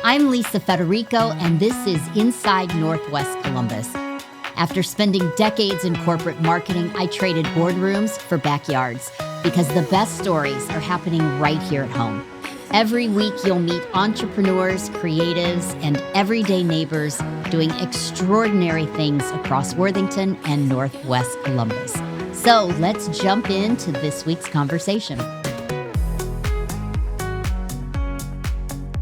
I'm Lisa Federico, and this is Inside Northwest Columbus. After spending decades in corporate marketing, I traded boardrooms for backyards because the best stories are happening right here at home. Every week, you'll meet entrepreneurs, creatives, and everyday neighbors doing extraordinary things across Worthington and Northwest Columbus. So let's jump into this week's conversation.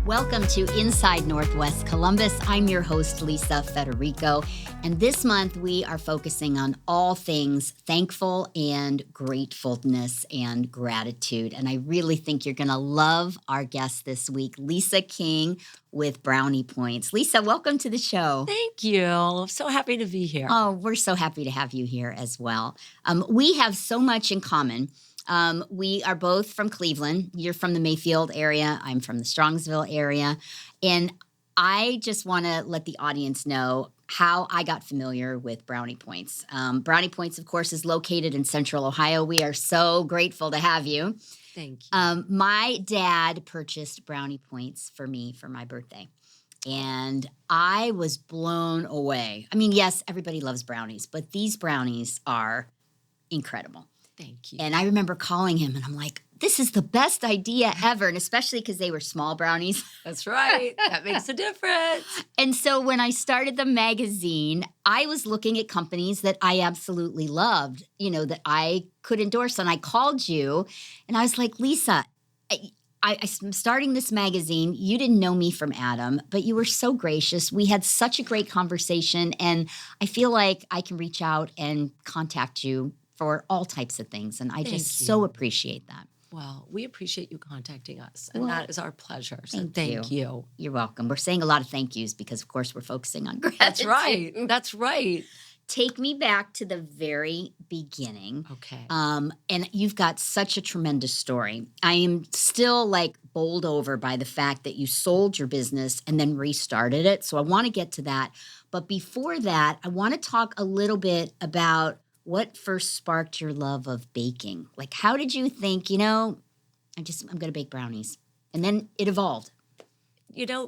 Welcome to Inside Northwest Columbus. I'm your host, Lisa Federico, and this month we are focusing on all things thankful and gratefulness and gratitude. And I really think you're going to love our guest this week, Lisa King with Brownie Points. Lisa, welcome to the show. Thank you. I'm so happy to be here. Oh, we're so happy to have you here as well. We have so much in common. We are both from Cleveland. You're from the Mayfield area. I'm from the Strongsville area. And I just want to let the audience know how I got familiar with Brownie Points. Brownie Points, of course, is located in Central Ohio. We are so grateful to have you. Thank you. My dad purchased Brownie Points for me for my birthday. And I was blown away. I mean, yes, everybody loves brownies, but these brownies are incredible. Thank you. And I remember calling him and I'm like, this is the best idea ever. And especially because they were small brownies. That's right. That makes a difference. And so when I started the magazine, I was looking at companies that I absolutely loved, that I could endorse. And I called you and I was like, Lisa, I'm starting this magazine. You didn't know me from Adam, but you were so gracious. We had such a great conversation. And I feel like I can reach out and contact you for all types of things. And I just so appreciate that. Well, we appreciate you contacting us, and that is our pleasure. So Thank you. You're welcome. We're saying a lot of thank yous because, of course, we're focusing on gratitude. That's right. That's right. Take me back to the very beginning. Okay. And you've got such a tremendous story. I am still bowled over by the fact that you sold your business and then restarted it. So I want to get to that. But before that, I want to talk a little bit about what first sparked your love of baking? How did you think, I'm going to bake brownies? And then it evolved.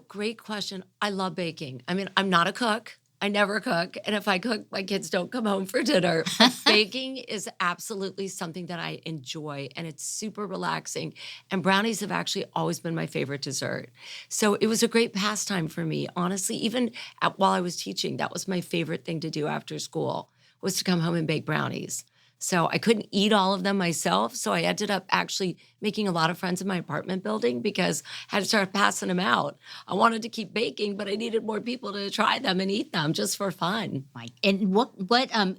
Great question. I love baking. I mean, I'm not a cook. I never cook. And if I cook, my kids don't come home for dinner. But baking is absolutely something that I enjoy, and it's super relaxing. And brownies have actually always been my favorite dessert. So it was a great pastime for me. Honestly, even while I was teaching, that was my favorite thing to do after school, was to come home and bake brownies. So I couldn't eat all of them myself. So I ended up actually making a lot of friends in my apartment building because I had to start passing them out. I wanted to keep baking, but I needed more people to try them and eat them just for fun. And what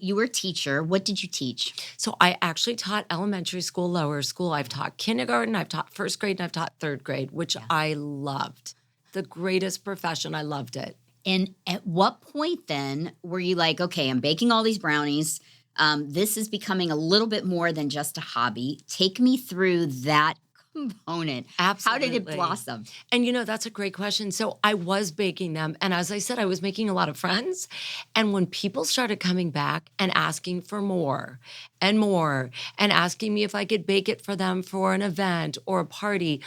you were a teacher. What did you teach? So I actually taught elementary school, lower school. I've taught kindergarten, I've taught first grade, and I've taught third grade, which I loved. The greatest profession. I loved it. And at what point then were you like, okay, I'm baking all these brownies. This is becoming a little bit more than just a hobby. Take me through that component. Absolutely. How did it blossom? And that's a great question. So I was baking them. And as I said, I was making a lot of friends. And when people started coming back and asking for more and more and asking me if I could bake it for them for an event or a party,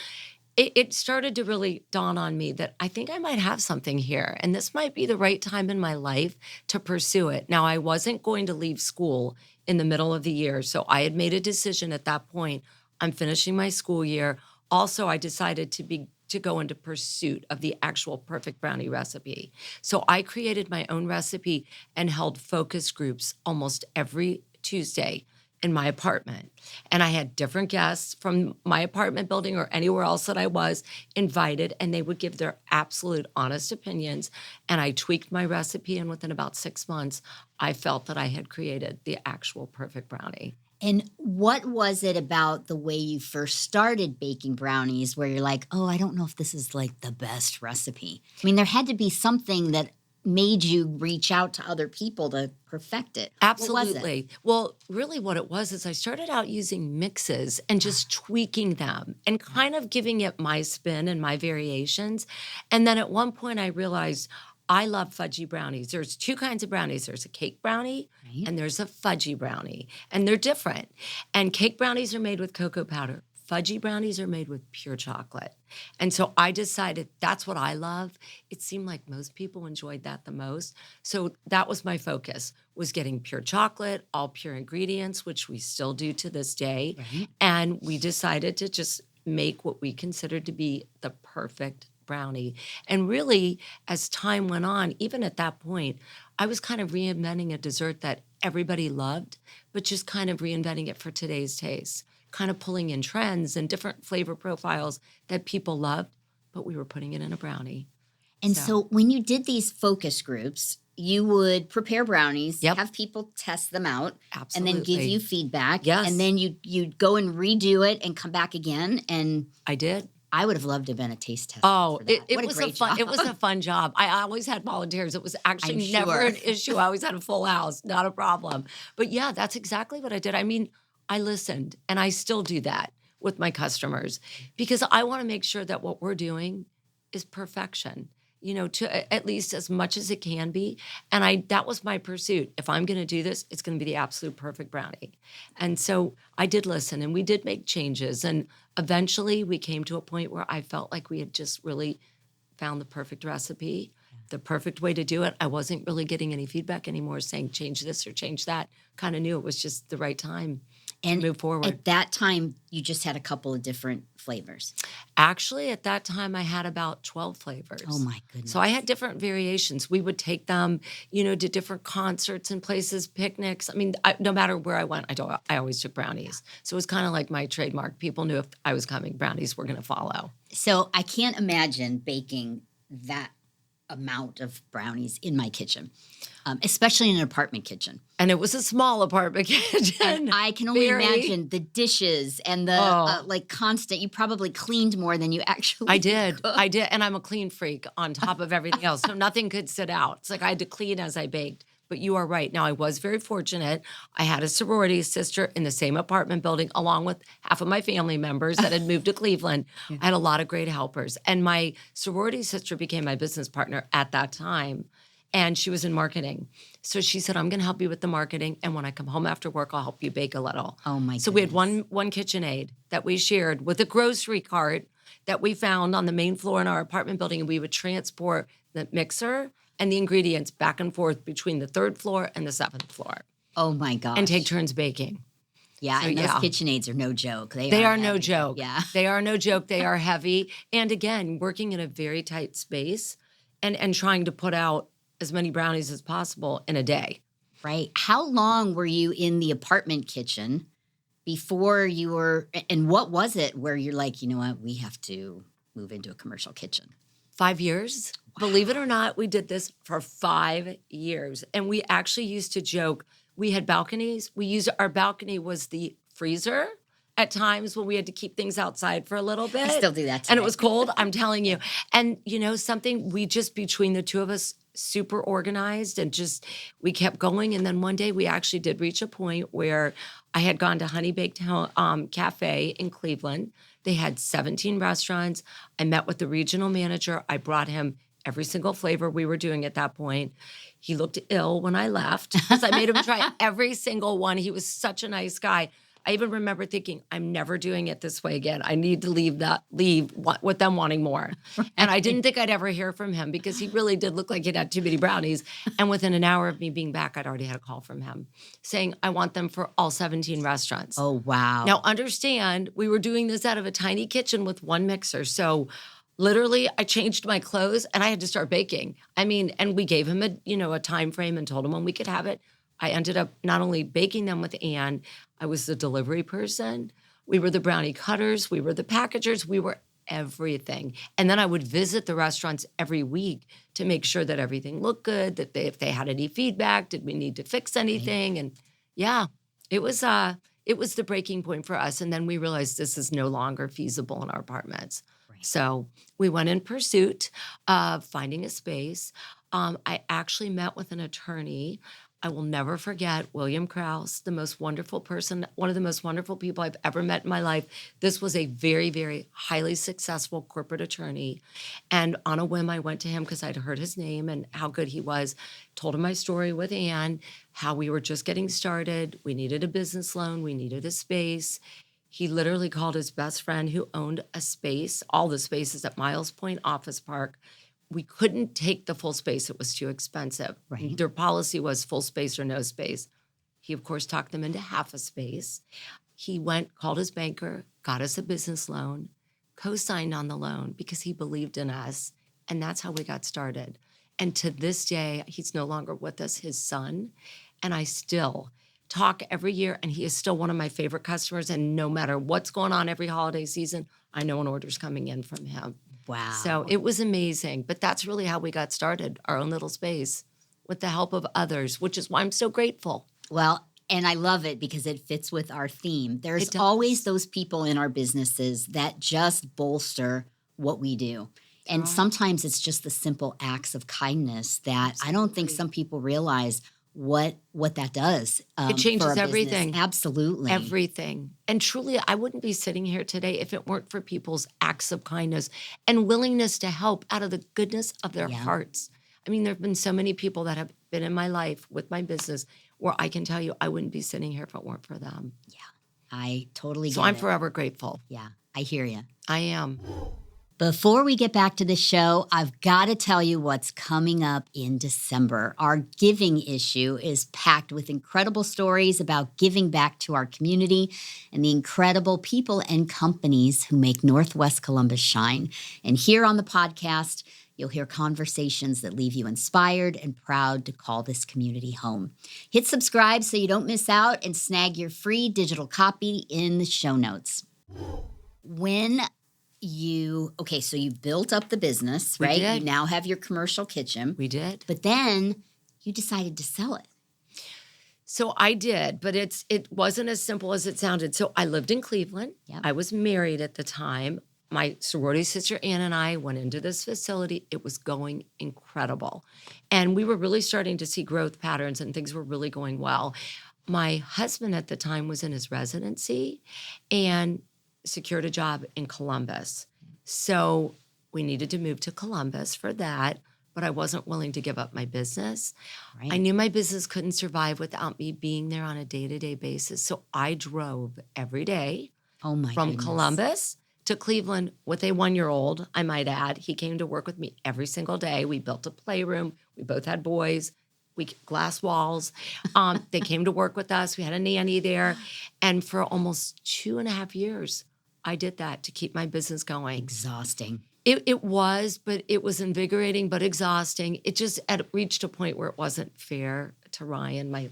it started to really dawn on me that I think I might have something here, and this might be the right time in my life to pursue it. Now, I wasn't going to leave school in the middle of the year, so I had made a decision at that point. I'm finishing my school year. Also, I decided to go into pursuit of the actual perfect brownie recipe. So I created my own recipe and held focus groups almost every Tuesday in my apartment. And I had different guests from my apartment building or anywhere else that I was invited, and they would give their absolute honest opinions. And I tweaked my recipe, and within about 6 months, I felt that I had created the actual perfect brownie. And what was it about the way you first started baking brownies where you're like, oh, I don't know if this is the best recipe? I mean, there had to be something that made you reach out to other people to perfect it. Absolutely. What was it? Well, really what it was is I started out using mixes and just tweaking them and kind of giving it my spin and my variations. And then at one point I realized I love fudgy brownies. There's two kinds of brownies. There's a cake brownie and there's a fudgy brownie, and they're different. And cake brownies are made with cocoa powder. fudgy brownies are made with pure chocolate. And so I decided that's what I love. It seemed like most people enjoyed that the most. So that was my focus, was getting pure chocolate, all pure ingredients, which we still do to this day. Right. And we decided to just make what we considered to be the perfect brownie. And really, as time went on, even at that point, I was kind of reinventing a dessert that everybody loved, but just kind of reinventing it for today's taste, kind of pulling in trends and different flavor profiles that people loved, but we were putting it in a brownie. And so when you did these focus groups, you would prepare brownies, Yep. have people test them out, Absolutely. and then give you feedback. Yes. And then you'd go and redo it and come back again. And I did. I would have loved to have been a taste tester. Oh, for that. it What was great fun. job. It was a fun job. I always had volunteers. It was actually I'm never sure. an issue. I always had a full house, not a problem. But yeah, that's exactly what I did. I mean, I listened, and I still do that with my customers because I want to make sure that what we're doing is perfection, to at least as much as it can be. And that was my pursuit. If I'm going to do this, it's going to be the absolute perfect brownie. And so I did listen, and we did make changes. And eventually we came to a point where I felt like we had just really found the perfect recipe, the perfect way to do it. I wasn't really getting any feedback anymore saying change this or change that. Kind of knew it was just the right time to move forward. At that time, you just had a couple of different flavors. Actually, at that time, I had about 12 flavors. Oh, my goodness. So I had different variations. We would take them, to different concerts and places, picnics. I mean, no matter where I went, I always took brownies. So it was kind of like my trademark. People knew if I was coming, brownies were going to follow. So I can't imagine baking that amount of brownies in my kitchen, especially in an apartment kitchen. And it was a small apartment kitchen. And I can only imagine the dishes and the constant. You probably cleaned more than you actually I did. cooked. I did. And I'm a clean freak on top of everything else. So nothing could sit out. It's like I had to clean as I baked. But you are right. Now, I was very fortunate. I had a sorority sister in the same apartment building, along with half of my family members that had moved to Cleveland. Yeah. I had a lot of great helpers. And my sorority sister became my business partner at that time. And she was in marketing. So she said, I'm going to help you with the marketing. And when I come home after work, I'll help you bake a little. Oh, my So goodness. we had one KitchenAid that we shared with a grocery cart that we found on the main floor in our apartment building. And we would transport the mixer and the ingredients back and forth between the 3rd floor and the 7th floor. Oh, my gosh. And take turns baking. Yeah, So, and those yeah. KitchenAids are no joke. They are no heavy. joke. Yeah. They are no joke. They are heavy. And again, working in a very tight space and trying to put out as many brownies as possible in a day. Right. How long were you in the apartment kitchen before you were, and what was it where you're like, you know what, we have to move into a commercial kitchen? 5 years. Wow. Believe it or not, we did this for 5 years. And we actually used to joke, we had balconies. Our balcony was the freezer at times when we had to keep things outside for a little bit. I still do that today. And it was cold, I'm telling you. And something, we just, between the two of us, super organized and just, we kept going. And then one day we actually did reach a point where I had gone to Honey Baked Cafe in Cleveland. They had 17 restaurants. I met with the regional manager. I brought him every single flavor we were doing at that point. He looked ill when I left because I made him try every single one. He was such a nice guy. I even remember thinking, I'm never doing it this way again. I need to leave with them wanting more. And I didn't think I'd ever hear from him because he really did look like he'd had too many brownies. And within an hour of me being back, I'd already had a call from him saying, I want them for all 17 restaurants. Oh, wow. Now, understand, we were doing this out of a tiny kitchen with one mixer. So literally, I changed my clothes and I had to start baking. I mean, and we gave him a time frame and told him when we could have it. I ended up not only baking them with Anne, I was the delivery person. We were the brownie cutters. We were the packagers. We were everything. And then I would visit the restaurants every week to make sure that everything looked good, that if they had any feedback, did we need to fix anything? And yeah, it was the breaking point for us. And then we realized this is no longer feasible in our apartments. Right. So we went in pursuit of finding a space. I actually met with an attorney. I will never forget William Krause, the most wonderful person, one of the most wonderful people I've ever met in my life. This was a very, very highly successful corporate attorney. And on a whim, I went to him because I'd heard his name and how good he was, told him my story with Anne, how we were just getting started. We needed a business loan. We needed a space. He literally called his best friend who owned a space, all the spaces at Miles Point Office Park. We couldn't take the full space. It was too expensive. Right. Their policy was full space or no space. He, of course, talked them into half a space. He went, called his banker, got us a business loan, co-signed on the loan because he believed in us. And that's how we got started. And to this day, he's no longer with us, his son. And I still talk every year, and he is still one of my favorite customers. And no matter what's going on every holiday season, I know an order's coming in from him. Wow. So it was amazing. But that's really how we got started, our own little space, with the help of others, which is why I'm so grateful. Well, and I love it because it fits with our theme. There's It does. always those people in our businesses that just bolster what we do. And sometimes it's just the simple acts of kindness that I don't think Absolutely. some people realize what that does. It changes for a business. everything. Absolutely. Everything. And truly, I wouldn't be sitting here today if it weren't for people's acts of kindness and willingness to help out of the goodness of their hearts. I mean, there have been so many people that have been in my life with my business where I can tell you I wouldn't be sitting here if it weren't for them. Yeah, I totally So get I'm it. forever grateful. Yeah, I hear you. I am. Before we get back to the show, I've got to tell you what's coming up in December. Our giving issue is packed with incredible stories about giving back to our community and the incredible people and companies who make Northwest Columbus shine. And here on the podcast, you'll hear conversations that leave you inspired and proud to call this community home. Hit subscribe so you don't miss out and snag your free digital copy in the show notes. So you built up the business, We right? did. You now have your commercial kitchen, We did. but then you decided to sell it. So I did, but it wasn't as simple as it sounded. So I lived in Cleveland. Yep. I was married at the time. My sorority sister Ann and I went into this facility. It was going incredible. And we were really starting to see growth patterns and things were really going well. My husband at the time was in his residency and secured a job in Columbus. So we needed to move to Columbus for that, but I wasn't willing to give up my business. Right. I knew my business couldn't survive without me being there on a day-to-day basis. So I drove every day Oh my from goodness. Columbus to Cleveland with a 1-year-old, I might add. He came to work with me every single day. We built a playroom. We both had boys. Glass walls. They came to work with us. We had a nanny there. And for almost 2.5 years, I did that to keep my business going. Exhausting. It was, but it was invigorating, but exhausting. It just reached a point where it wasn't fair to Ryan, my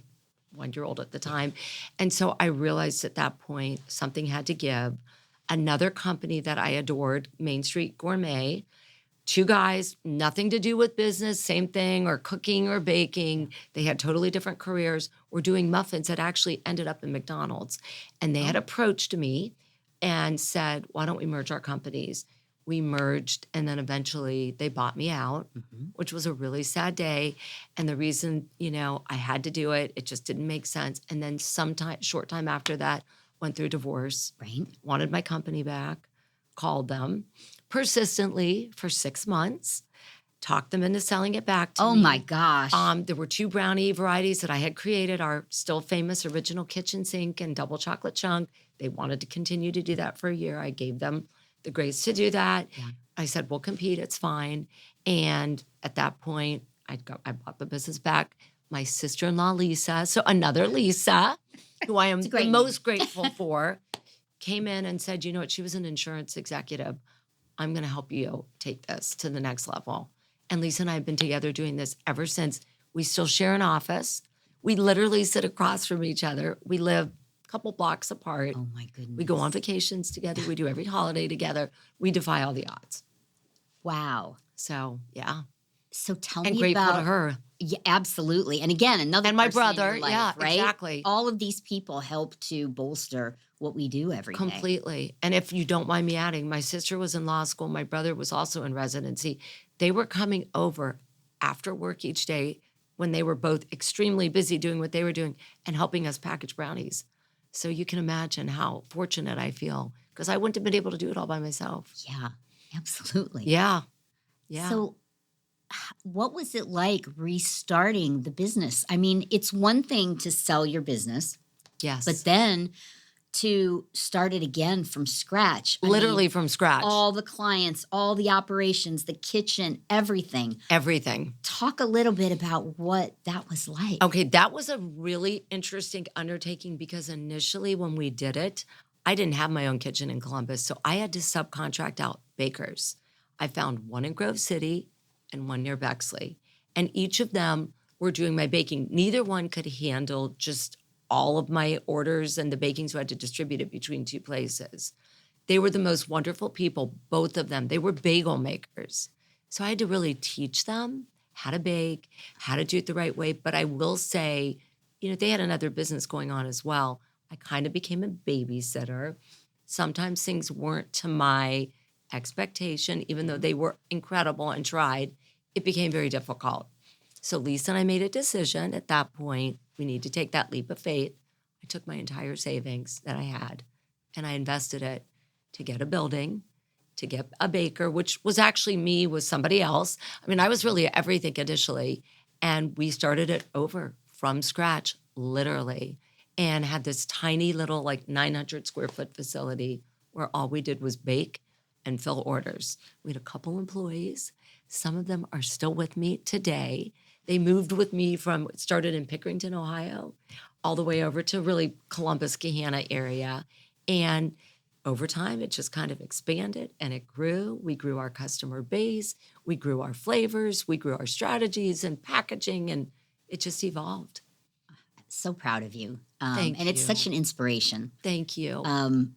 1-year-old at the time. And so I realized at that point something had to give. Another company that I adored, Main Street Gourmet, 2 guys, nothing to do with business, same thing, or cooking or baking. They had totally different careers, were doing muffins that actually ended up in McDonald's. And they had approached me and said, why don't we merge our companies? We merged, and then eventually they bought me out, which was a really sad day. And the reason, I had to do it, it just didn't make sense. And then short time after that, went through divorce, Right. wanted my company back, called them persistently for 6 months, talked them into selling it back to me. Oh my gosh. There were 2 brownie varieties that I had created, our still famous original kitchen sink and double chocolate chunk. They wanted to continue to do that for a year. I gave them the grace to do that. Yeah. I said, we'll compete, it's fine. And at that point, I bought the business back. My sister-in-law, Lisa, so another Lisa, who I am a great the name. most grateful for, came in and said, you know what, she was an insurance executive. I'm going to help you take this to the next level. And Lisa and I have been together doing this ever since. We still share an office. We literally sit across from each other. We live a couple blocks apart. Oh my goodness. We go on vacations together. We do every holiday together. We defy all the odds. Wow. So, yeah. So tell And me grateful about to her. Yeah, absolutely. And again, another And my person in brother. your life, Yeah, right? exactly. All of these people help to bolster what we do every day. Completely. And if you don't mind me adding, my sister was in law school. My brother was also in residency. They were coming over after work each day when they were both extremely busy doing what they were doing and helping us package brownies. So you can imagine how fortunate I feel because I wouldn't have been able to do it all by myself. Yeah, absolutely. Yeah. Yeah. So what was it like restarting the business? I mean, it's one thing to sell your business, yes. but then to start it again from scratch. Literally from scratch. All the clients, all the operations, the kitchen, everything. Everything. Talk a little bit about what that was like. Okay, that was a really interesting undertaking because initially when we did it, I didn't have my own kitchen in Columbus, so I had to subcontract out bakers. I found one in Grove City and one near Bexley, and each of them were doing my baking. Neither one could handle just all of my orders and the baking, so I had to distribute it between two places. They were the most wonderful people, both of them. They were bagel makers. So I had to really teach them how to bake, how to do it the right way. But I will say, they had another business going on as well. I kind of became a babysitter. Sometimes things weren't to my expectation, even though they were incredible and tried. It became very difficult. So Lisa and I made a decision at that point. We need to take that leap of faith. I took my entire savings that I had and I invested it to get a building, to get a baker, which was actually me with somebody else. I mean, I was really everything initially. And we started it over from scratch, literally, and had this tiny little 900 square foot facility where all we did was bake and fill orders. We had a couple employees. Some of them are still with me today. They moved with me it started in Pickerington, Ohio, all the way over to really Columbus, Gahanna area. And over time, it just kind of expanded and it grew. We grew our customer base. We grew our flavors. We grew our strategies and packaging, and it just evolved. So proud of you. Thank and you. It's such an inspiration. Thank you. I'm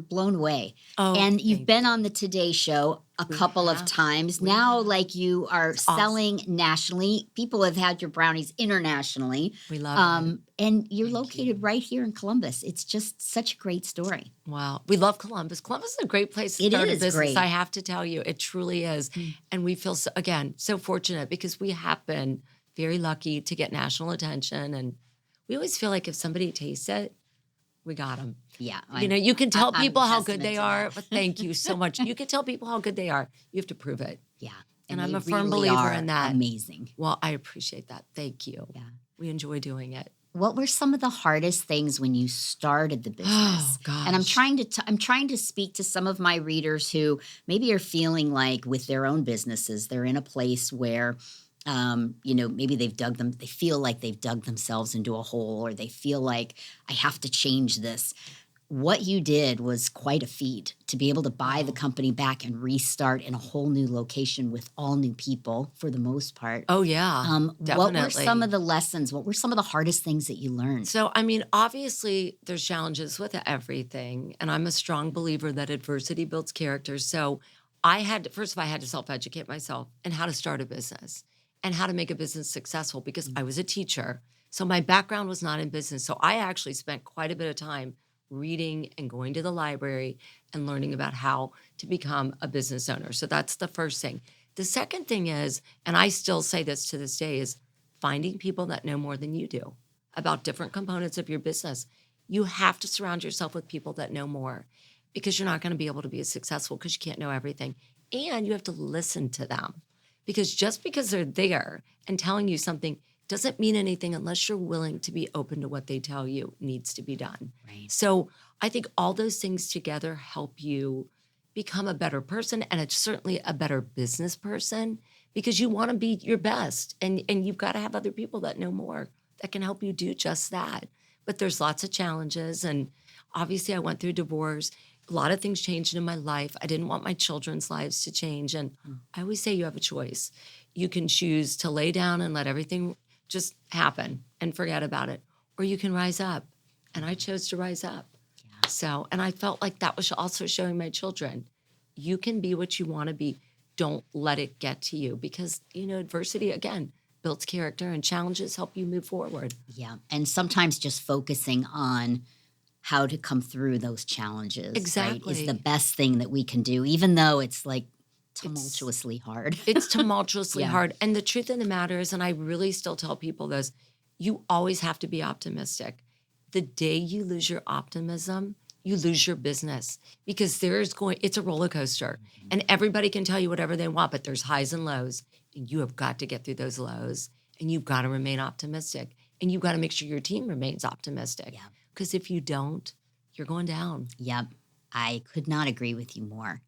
blown away. Oh, and you've been on the Today Show a couple of times. Now, you are selling nationally. People have had your brownies internationally. We love it. And you're located right here in Columbus. It's just such a great story. Wow. We love Columbus. Columbus is a great place to start a business. Great. I have to tell you, it truly is. And we feel, so fortunate because we have been very lucky to get national attention. And we always feel like if somebody tastes it, we got them. Yeah. You can tell people how good they are. That. But thank you so much. You can tell people how good they are. You have to prove it. Yeah. And I'm a firm believer in that. Amazing. Well, I appreciate that. Thank you. Yeah. We enjoy doing it. What were some of the hardest things when you started the business? Oh, gosh. And I'm trying to speak to some of my readers who maybe are feeling like with their own businesses, they're in a place where maybe they feel like they've dug themselves into a hole, or they feel like I have to change this. What you did was quite a feat to be able to buy the company back and restart in a whole new location with all new people for the most part. Oh, yeah, definitely. What were some of the lessons? What were some of the hardest things that you learned? So, obviously there's challenges with everything. And I'm a strong believer that adversity builds character. So I had to self-educate myself in how to start a business and how to make a business successful because I was a teacher. So my background was not in business. So I actually spent quite a bit of time reading and going to the library and learning about how to become a business owner. So that's the first thing. The second thing is, and I still say this to this day, is finding people that know more than you do about different components of your business. You have to surround yourself with people that know more because you're not going to be able to be as successful because you can't know everything. And you have to listen to them because just because they're there and telling you something doesn't mean anything unless you're willing to be open to what they tell you needs to be done. Right. So I think all those things together help you become a better person, and it's certainly a better business person because you want to be your best, and you've got to have other people that know more that can help you do just that. But there's lots of challenges, and obviously I went through divorce. A lot of things changed in my life. I didn't want my children's lives to change, and I always say you have a choice. You can choose to lay down and let everything just happen and forget about it. Or you can rise up. And I chose to rise up. Yeah. So, and I felt like that was also showing my children, you can be what you want to be. Don't let it get to you because, adversity, again, builds character and challenges help you move forward. Yeah. And sometimes just focusing on how to come through those challenges exactly right, is the best thing that we can do, even though it's tumultuously hard. It's tumultuously hard. And the truth of the matter is, and I really still tell people this, you always have to be optimistic. The day you lose your optimism, you lose your business because it's a roller coaster. Mm-hmm. And everybody can tell you whatever they want, but there's highs and lows. And you have got to get through those lows. And you've got to remain optimistic. And you've got to make sure your team remains optimistic. Yeah. because if you don't, you're going down. Yep. I could not agree with you more.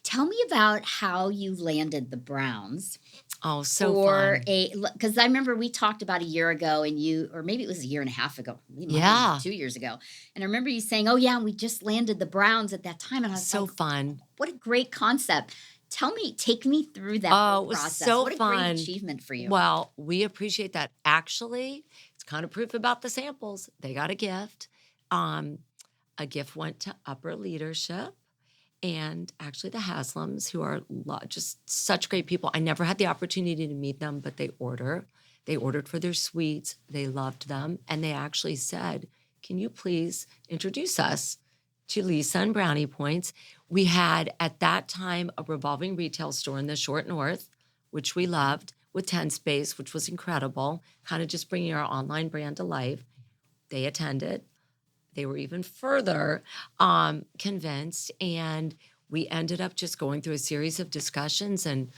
Tell me about how you landed the Browns Oh, so for fun. because I remember we talked about a year ago and or maybe it was a year and a half ago, maybe Yeah, 2 years ago. And I remember you saying, oh yeah, we just landed the Browns at that time. And I was so like, fun. what a great concept. Take me through that whole Oh, it was process. so What a great fun. achievement for you. Well, we appreciate that. Actually, it's kind of proof about the samples. They got a gift. Um, a gift went to upper leadership and actually the Haslams, who are just such great people. I never had the opportunity to meet them, but they order. They ordered for their sweets. They loved them. And they actually said, can you please introduce us to Lisa and Brownie Points? We had, at that time, a revolving retail store in the Short North, which we loved, with 10 space, which was incredible, kind of just bringing our online brand to life. They attended. They were even further convinced. And we ended up just going through a series of discussions. And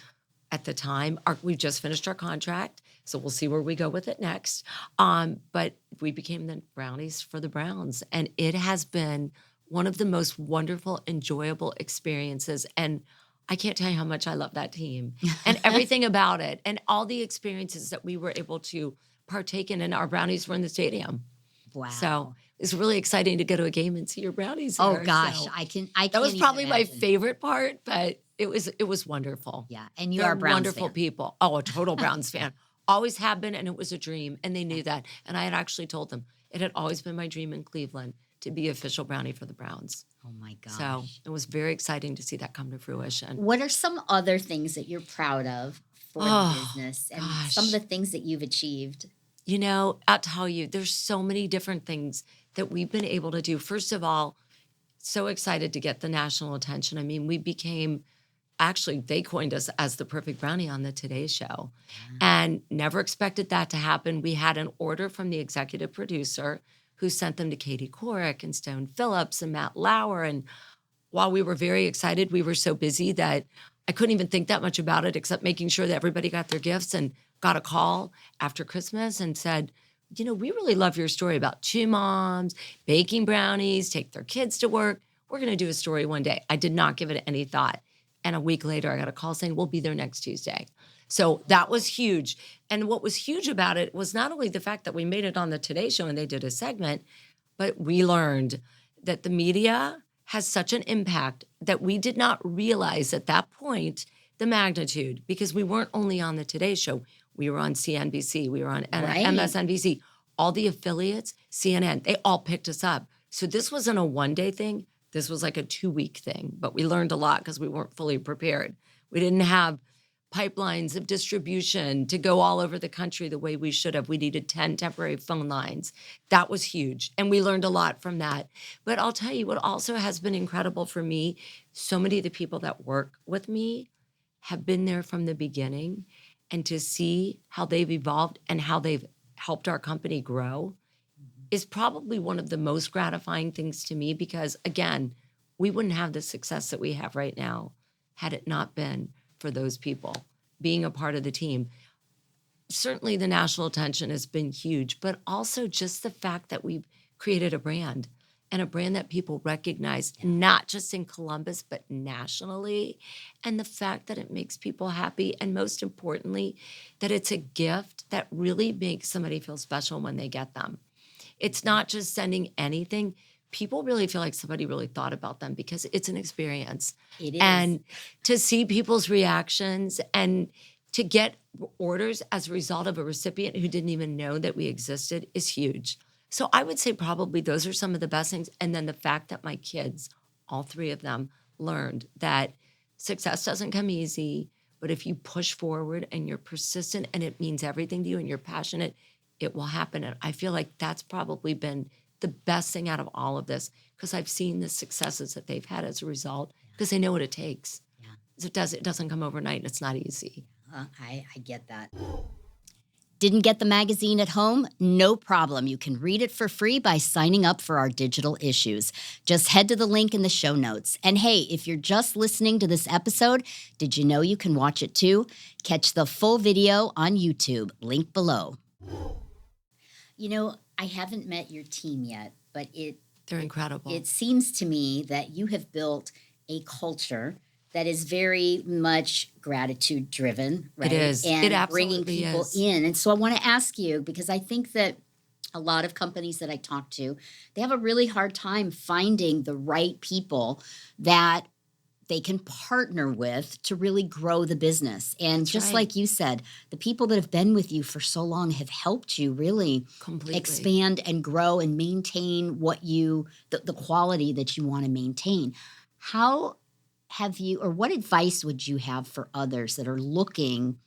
at the time, we just finished our contract. So we'll see where we go with it next. But we became the Brownies for the Browns. And it has been one of the most wonderful, enjoyable experiences. And I can't tell you how much I love that team and everything about it and all the experiences that we were able to partake in. And our Brownies were in the stadium. Wow. So it's really exciting to go to a game and see your Brownies Oh there. gosh, So I can't that was even probably my imagine. favorite part, but it was wonderful. Yeah, and you They're are a Browns wonderful fan. people. Oh, a total Browns fan. Always have been, and it was a dream, and they knew that. And I had actually told them it had always been my dream in Cleveland to be official Brownie for the Browns. Oh my gosh. So it was very exciting to see that come to fruition. What are some other things that you're proud of for the Oh, business and some of gosh. the things that you've achieved? You know, I'll tell you, there's so many different things that we've been able to do. First of all, so excited to get the national attention. I mean, we became actually, they coined us as the perfect brownie on the Today Show and never expected that to happen. We had an order from the executive producer who sent them to Katie Couric and Stone Phillips and Matt Lauer. And while we were very excited, we were so busy that I couldn't even think that much about it except making sure that everybody got their gifts, and got a call after Christmas and said, you know, we really love your story about two moms baking brownies, take their kids to work. We're going to do a story one day. I did not give it any thought. And a week later, I got a call saying, we'll be there next Tuesday. So that was huge. And what was huge about it was not only the fact that we made it on the Today Show and they did a segment, but we learned that the media has such an impact that we did not realize at that point the magnitude, because we weren't only on the Today Show. We were on CNBC, we were on Right. MSNBC, all the affiliates, CNN, they all picked us up. So this wasn't a one-day thing. This was like a 2-week thing, but we learned a lot because we weren't fully prepared. We didn't have pipelines of distribution to go all over the country the way we should have. We needed 10 temporary phone lines. That was huge. And we learned a lot from that. But I'll tell you what also has been incredible for me, so many of the people that work with me have been there from the beginning, and to see how they've evolved and how they've helped our company grow is probably one of the most gratifying things to me, because again, we wouldn't have the success that we have right now had it not been for those people being a part of the team. Certainly the national attention has been huge, but also just the fact that we've created a brand, and a brand that people recognize, not just in Columbus, but nationally. And the fact that it makes people happy, and most importantly, that it's a gift that really makes somebody feel special when they get them. It's not just sending anything. People really feel like somebody really thought about them because it's an experience. It is. And to see people's reactions and to get orders as a result of a recipient who didn't even know that we existed is huge. So I would say probably those are some of the best things. And then the fact that my kids, all 3 of them, learned that success doesn't come easy, but if you push forward and you're persistent and it means everything to you and you're passionate, it will happen. And I feel like that's probably been the best thing out of all of this, because I've seen the successes that they've had as a result, because they know what it takes. Yeah. It doesn't come overnight, and it's not easy. I get that. Didn't get the magazine at home? No problem. You can read it for free by signing up for our digital issues. Just head to the link in the show notes. And hey, if you're just listening to this episode, did you know you can watch it too? Catch the full video on YouTube, link below. You know, I haven't met your team yet, but They're incredible. it seems to me that you have built a culture that is very much gratitude driven, right? It is. And It bringing absolutely people is. in. And so I want to ask you, because I think that a lot of companies that I talk to, they have a really hard time finding the right people that they can partner with to really grow the business. And That's just right. like you said, the people that have been with you for so long have helped you really Completely. expand and grow and maintain the quality that you want to maintain. How have you, or what advice would you have for others that are looking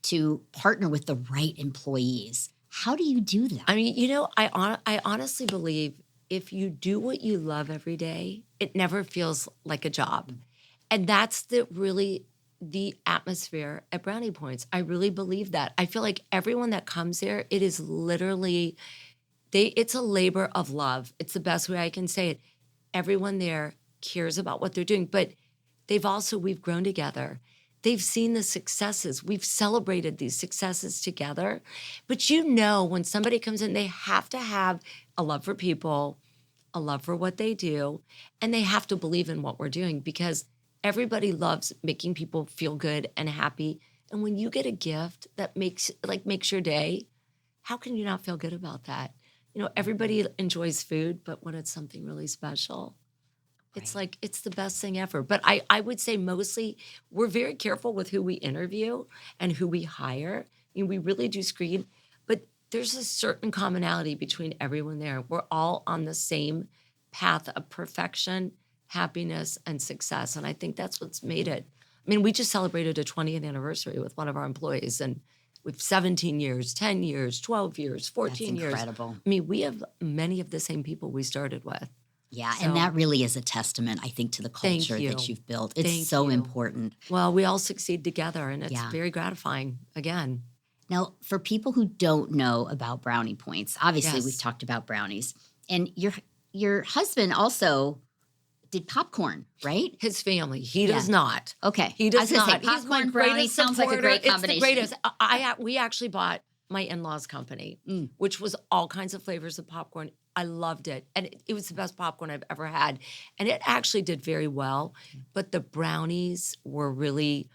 to partner with the right employees? How do you do that? I mean, I honestly believe if you do what you love every day, it never feels like a job. And that's the atmosphere at Brownie Points. I really believe that. I feel like everyone that comes there, it is literally it's a labor of love. It's the best way I can say it. Everyone there cares about what they're doing, but we've grown together. They've seen the successes. We've celebrated these successes together. But when somebody comes in, they have to have a love for people, a love for what they do, and they have to believe in what we're doing because everybody loves making people feel good and happy. And when you get a gift that makes your day, how can you not feel good about that? Everybody enjoys food, but when it's something really special, it's Right. it's the best thing ever. But I would say mostly we're very careful with who we interview and who we hire. We really do screen, but there's a certain commonality between everyone there. We're all on the same path of perfection, happiness, and success. And I think that's what's made it. I mean, we just celebrated a 20th anniversary with one of our employees, and with 17 years, 10 years, 12 years, That's 14 years. incredible. I mean, we have many of the same people we started with. Yeah, So and that really is a testament, I think, to the thank culture that you. you've built. It's Thank so you. important. Well, we all succeed together, and it's Yeah. very gratifying. Again, Now, for people who don't know about Brownie Points, obviously we've yes, talked about brownies, and your husband also did popcorn, right? his family. He Yeah. does not. Okay. He I does was gonna say not. He's my popcorn brownie greatest sounds like a supporter. great It's the combination. greatest. We actually bought my in-laws company, Mm. which was all kinds of flavors of popcorn. I loved it, and it was the best popcorn I've ever had, and it actually did very well. But the brownies were really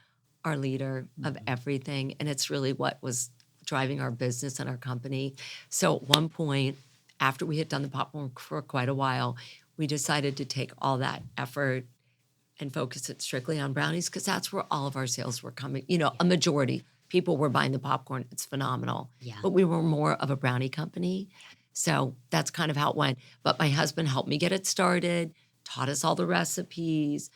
our leader of everything, and it's really what was driving our business and our company. So at one point, after we had done the popcorn for quite a while, we decided to take all that effort and focus it strictly on brownies because that's where all of our sales were coming. A majority people were buying the popcorn. It's phenomenal. Yeah. But we were more of a brownie company. So that's kind of how it went. But my husband helped me get it started, taught us all the recipes.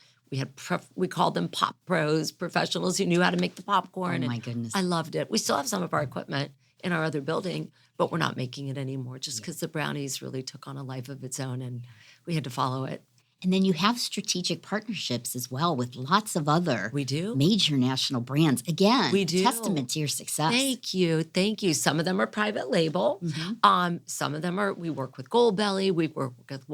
We called them pop pros, professionals who knew how to make the popcorn. Oh my And goodness. I loved it. We still have some of our equipment in our other building, but we're not making it anymore just Yeah. because the brownies really took on a life of its own and we had to follow it. And then you have strategic partnerships as well with lots of other We do. major national brands. Again, We do. testament to your success. Thank you. Thank you. Some of them are private label. Some of them we work with Goldbelly. We work with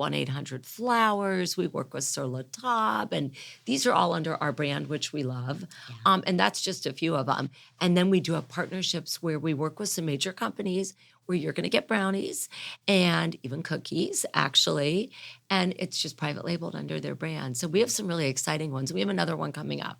1-800-Flowers. We work with Sur La Table. And these are all under our brand, which we love. Yeah. And that's just a few of them. And then we do have partnerships where we work with some major companies where you're going to get brownies and even cookies, actually. And it's just private labeled under their brand. So we have some really exciting ones. We have another one coming up.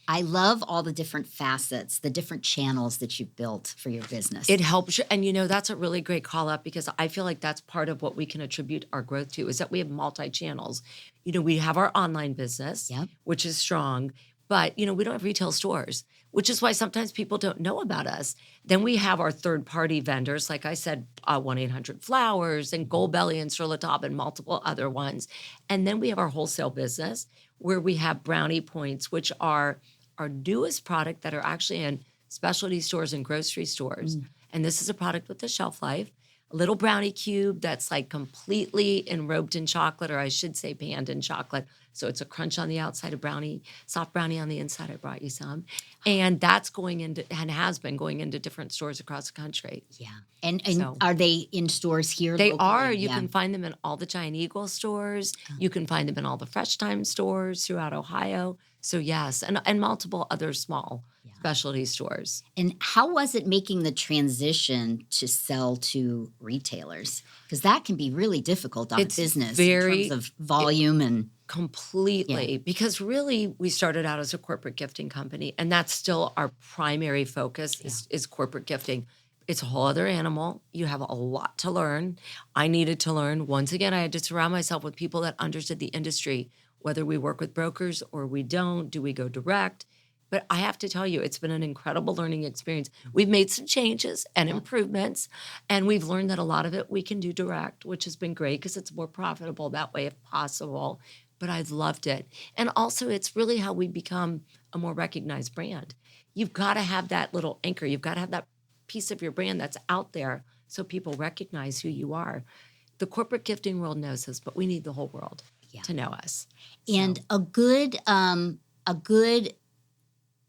I love all the different facets, the different channels that you've built for your business. It helps you. And that's a really great call up because I feel like that's part of what we can attribute our growth to is that we have multi-channels. We have our online business, Yep. which is strong, but we don't have retail stores, which is why sometimes people don't know about us. Then we have our third-party vendors, like I said, 1-800-Flowers and Goldbelly and Sur La Table and multiple other ones. And then we have our wholesale business where we have Brownie Points, which are our newest product that are actually in specialty stores and grocery stores. And this is a product with a shelf life, a little brownie cube that's like completely enrobed in chocolate, or I should say panned in chocolate. So it's a crunch on the outside, a brownie, soft brownie on the inside. I brought you some. And that's going into, and has been going into different stores across the country. Yeah. And So- are they in stores here They locally? are. You Yeah. can find them in all the Giant Eagle stores. You can find them in all the Fresh Time stores throughout Ohio. So yes, and multiple other small specialty stores. And how was it making the transition to sell to retailers? Because that can be really difficult on a business in terms of volume and... Completely. Because really, we started out as a corporate gifting company, and that's still our primary focus is corporate gifting. It's a whole other animal. You have a lot to learn. I needed to learn. Once again, I had to surround myself with people that understood the industry, whether we work with brokers or we don't. Do we go direct? But I have to tell you, it's been an incredible learning experience. We've made some changes and improvements, and we've learned that a lot of it we can do direct, which has been great because it's more profitable that way if possible. But I've loved it. And also, it's really how we become a more recognized brand. You've got to have that little anchor. You've got to have that piece of your brand that's out there so people recognize who you are. The corporate gifting world knows us, but we need the whole world to know us. And a good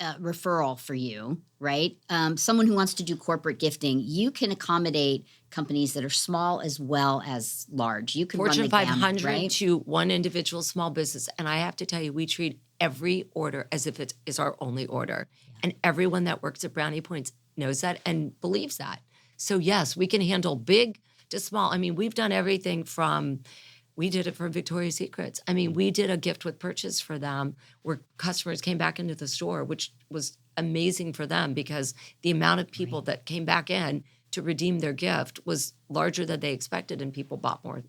referral for you, right? Someone who wants to do corporate gifting, you can accommodate companies that are small as well as large. You can Fortune run the gamut, 500 right? to one individual small business. And I have to tell you, we treat every order as if it is our only order. And everyone that works at Brownie Points knows that and believes that. So yes, we can handle big to small. I mean, we've done everything from... We did it for Victoria's Secrets. I mean, we did a gift with purchase for them where customers came back into the store, which was amazing for them because the amount of people that came back in to redeem their gift was larger than they expected, and people bought more,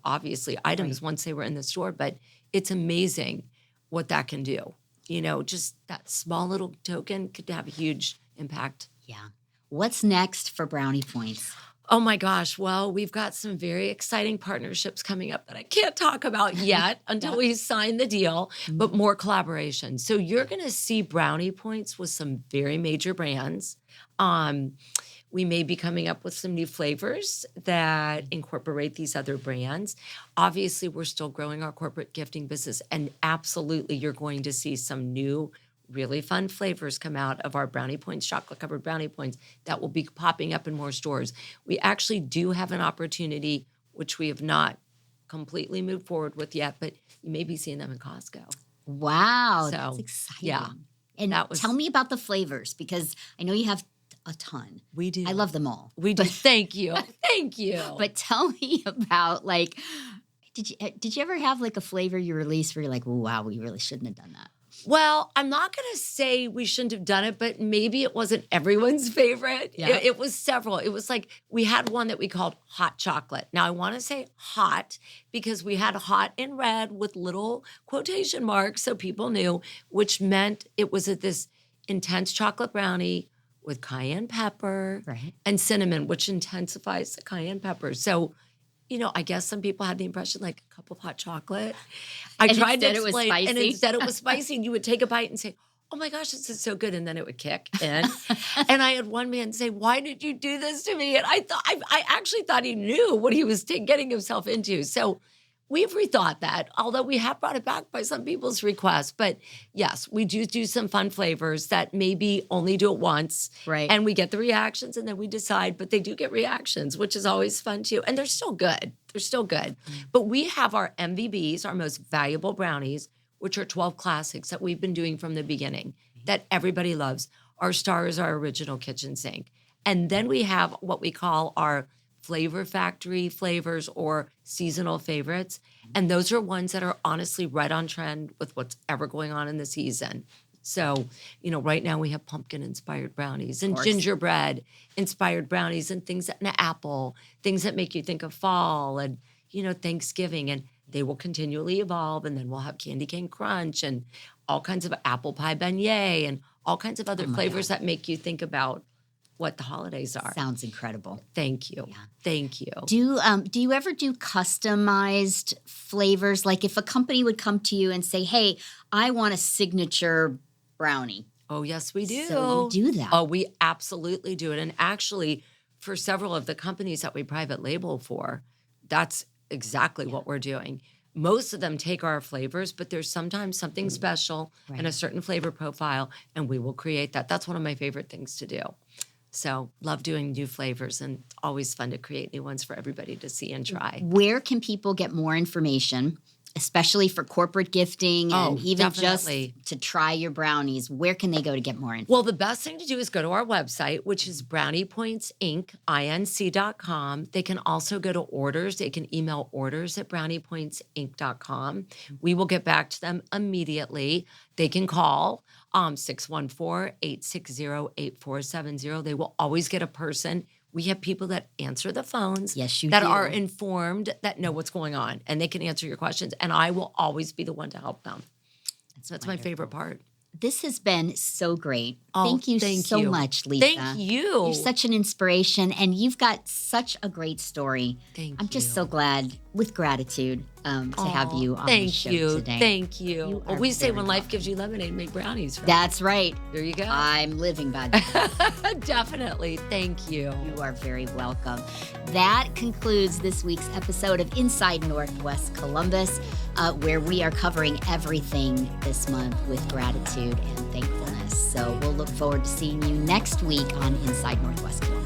obviously items once they were in the store. But it's amazing what that can do. Just that small little token could have a huge impact. Yeah. What's next for Brownie Points? Oh my gosh. Well, we've got some very exciting partnerships coming up that I can't talk about yet until we sign the deal, but more collaboration. So you're going to see Brownie Points with some very major brands. We may be coming up with some new flavors that incorporate these other brands. Obviously, we're still growing our corporate gifting business, and absolutely you're going to see some new really fun flavors come out of our Brownie Points, chocolate-covered Brownie Points that will be popping up in more stores. We actually do have an opportunity, which we have not completely moved forward with yet, but you may be seeing them in Costco. Wow, that's exciting. Yeah. And tell me about the flavors, because I know you have a ton. We do. I love them all. We do. Thank you. Thank you. But tell me about, did you ever have a flavor you released where you're like, wow, we really shouldn't have done that? Well, I'm not going to say we shouldn't have done it, but maybe it wasn't everyone's favorite. Yeah. It was several. It was we had one that we called hot chocolate. Now, I want to say hot because we had hot in red with little quotation marks so people knew, which meant it was this intense chocolate brownie with cayenne pepper and cinnamon, which intensifies the cayenne pepper. So, I guess some people had the impression a cup of hot chocolate. I tried to explain, and instead it was spicy, and you would take a bite and say, "Oh my gosh, this is so good," and then it would kick in. And I had one man say, "Why did you do this to me?" And I actually thought he knew what he was getting himself into. So we've rethought that, although we have brought it back by some people's requests. But yes, we do some fun flavors that maybe only do it once. Right. And we get the reactions and then we decide, but they do get reactions, which is always fun too. And they're still good. They're still good. But we have our MVBs, our most valuable brownies, which are 12 classics that we've been doing from the beginning that everybody loves. Our star is our original kitchen sink. And then we have what we call our Flavor Factory flavors or seasonal favorites. And those are ones that are honestly right on trend with what's ever going on in the season. So, right now we have pumpkin-inspired brownies and gingerbread-inspired brownies and things and apple, things that make you think of fall and, Thanksgiving. And they will continually evolve. And then we'll have candy cane crunch and all kinds of apple pie beignet and all kinds of other flavors that make you think about what the holidays are. Sounds incredible. Thank you. Yeah. Thank you. Do you ever do customized flavors? Like if a company would come to you and say, "Hey, I want a signature brownie." Oh, yes, we do. So you do that. Oh, we absolutely do it. And actually, for several of the companies that we private label for, that's exactly what we're doing. Most of them take our flavors, but there's sometimes something special and a certain flavor profile, and we will create that. That's one of my favorite things to do. So love doing new flavors, and always fun to create new ones for everybody to see and try. Where can people get more information especially for corporate gifting and Oh, even definitely. just to try your brownies, where can they go to get more info? Well, the best thing to do is go to our website, which is browniepointsinc.com. They can also go to orders. They can email orders at browniepointsinc.com. We will get back to them immediately. They can call 614-860-8470. They will always get a person. We have people that answer the phones Yes, you that do. are informed, that know what's going on, and they can answer your questions. And I will always be the one to help them. That's my favorite part. This has been so great. Oh, Thank you thank so you. much, Lisa. Thank you. You're such an inspiration, and you've got such a great story. I'm just so glad, with gratitude, to have you on the show today. Thank you. are We say very when life welcome. gives you lemonade, make brownies. Right? That's right. There you go. I'm living by that. Definitely. Thank you. You are very welcome. That concludes this week's episode of Inside Northwest Columbus, where we are covering everything this month with gratitude and thankfulness. So we'll look forward to seeing you next week on Inside Northwest Columbus.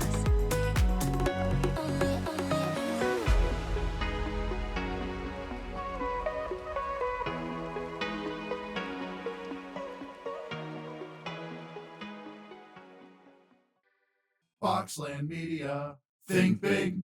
Boxland Media. Think big.